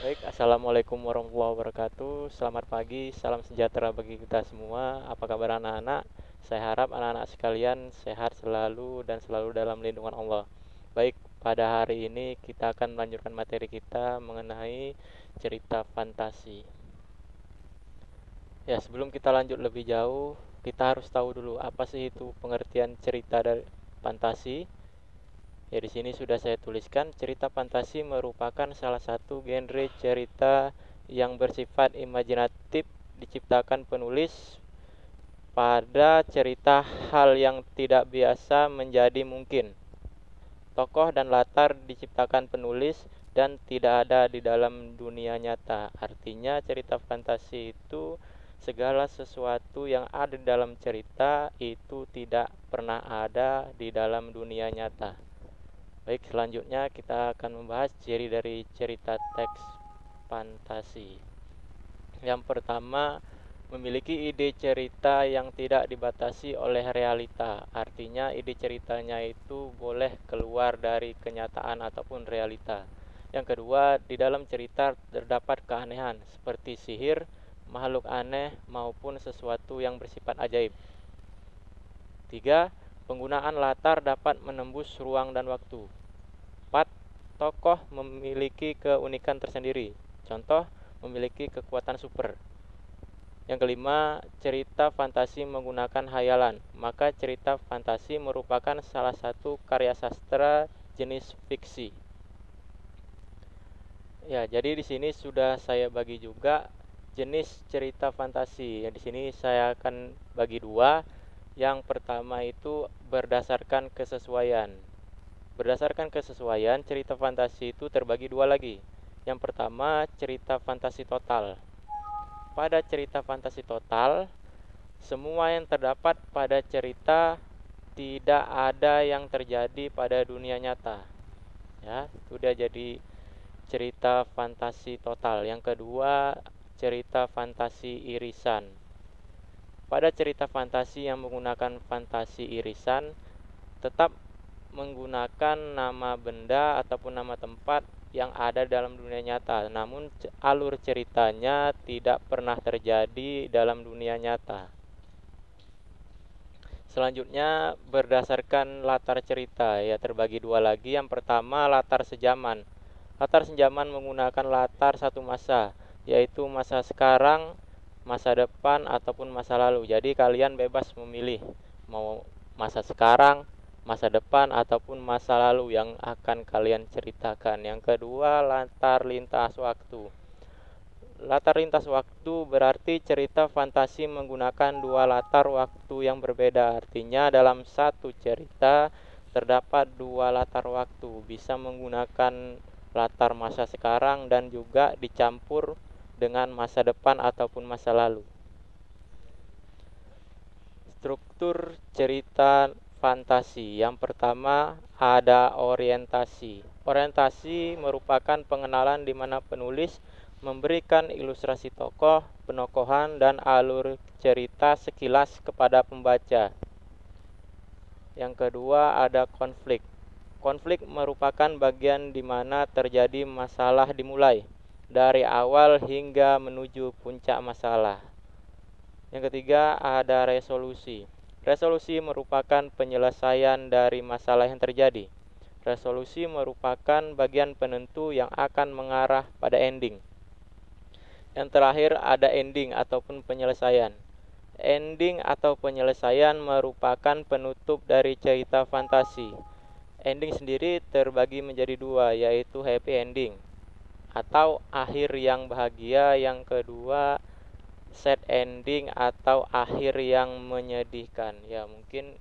Baik, assalamualaikum warahmatullahi wabarakatuh. Selamat pagi, salam sejahtera bagi kita semua. Apa kabar anak-anak? Saya harap anak-anak sekalian sehat selalu dan selalu dalam lindungan Allah. Baik, pada hari ini kita akan melanjutkan materi kita mengenai cerita fantasi. Ya, sebelum kita lanjut lebih jauh, kita harus tahu dulu apa sih itu pengertian cerita dari fantasi. Ya, di sini sudah saya tuliskan, cerita fantasi merupakan salah satu genre cerita yang bersifat imajinatif diciptakan penulis pada cerita hal yang tidak biasa menjadi mungkin. Tokoh dan latar diciptakan penulis dan tidak ada di dalam dunia nyata. Artinya cerita fantasi itu segala sesuatu yang ada di dalam cerita itu tidak pernah ada di dalam dunia nyata. Baik, selanjutnya kita akan membahas ciri dari cerita teks fantasi. Yang pertama, memiliki ide cerita yang tidak dibatasi oleh realita. Artinya ide ceritanya itu boleh keluar dari kenyataan ataupun realita. Yang kedua, di dalam cerita terdapat keanehan seperti sihir, makhluk aneh maupun sesuatu yang bersifat ajaib. Tiga, penggunaan latar dapat menembus ruang dan waktu. 4. Tokoh memiliki keunikan tersendiri. Contoh, memiliki kekuatan super. Yang kelima, cerita fantasi menggunakan hayalan. Maka cerita fantasi merupakan salah satu karya sastra jenis fiksi. Ya, jadi di sini sudah saya bagi juga jenis cerita fantasi. Ya, di sini saya akan bagi dua. Yang pertama itu berdasarkan kesesuaian. Berdasarkan kesesuaian, cerita fantasi itu terbagi dua lagi. Yang pertama, cerita fantasi total. Pada cerita fantasi total, semua yang terdapat pada cerita tidak ada yang terjadi pada dunia nyata. Ya, sudah jadi cerita fantasi total. Yang kedua, cerita fantasi irisan. Pada cerita fantasi yang menggunakan fantasi irisan, tetap menggunakan nama benda ataupun nama tempat yang ada dalam dunia nyata, namun alur ceritanya tidak pernah terjadi dalam dunia nyata. Selanjutnya berdasarkan latar cerita, ya terbagi dua lagi. Yang pertama, latar sejaman. Latar sejaman menggunakan latar satu masa, yaitu masa sekarang, masa depan ataupun masa lalu. Jadi kalian bebas memilih mau masa sekarang, masa depan ataupun masa lalu yang akan kalian ceritakan. Yang kedua, latar lintas waktu. Latar lintas waktu berarti cerita fantasi menggunakan dua latar waktu yang berbeda. Artinya dalam satu cerita terdapat dua latar waktu, bisa menggunakan latar masa sekarang dan juga dicampur dengan masa depan ataupun masa lalu. Struktur cerita fantasi. Yang pertama ada orientasi. Orientasi merupakan pengenalan di mana penulis memberikan ilustrasi tokoh, penokohan, dan alur cerita sekilas kepada pembaca. Yang kedua ada konflik. Konflik merupakan bagian di mana terjadi masalah dimulai dari awal hingga menuju puncak masalah. Yang ketiga ada resolusi. Resolusi merupakan penyelesaian dari masalah yang terjadi. Resolusi merupakan bagian penentu yang akan mengarah pada ending. Yang terakhir ada ending ataupun penyelesaian. Ending atau penyelesaian merupakan penutup dari cerita fantasi. Ending sendiri terbagi menjadi dua, yaitu happy ending atau akhir yang bahagia. Yang kedua sad ending atau akhir yang menyedihkan. Ya, mungkin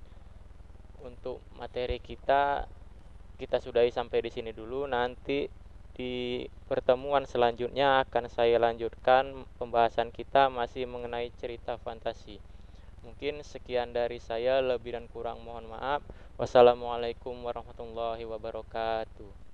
untuk materi kita sudahi sampai di sini dulu. Nanti di pertemuan selanjutnya akan saya lanjutkan pembahasan kita masih mengenai cerita fantasi. Mungkin sekian dari saya, lebih dan kurang mohon maaf. Wassalamualaikum warahmatullahi wabarakatuh.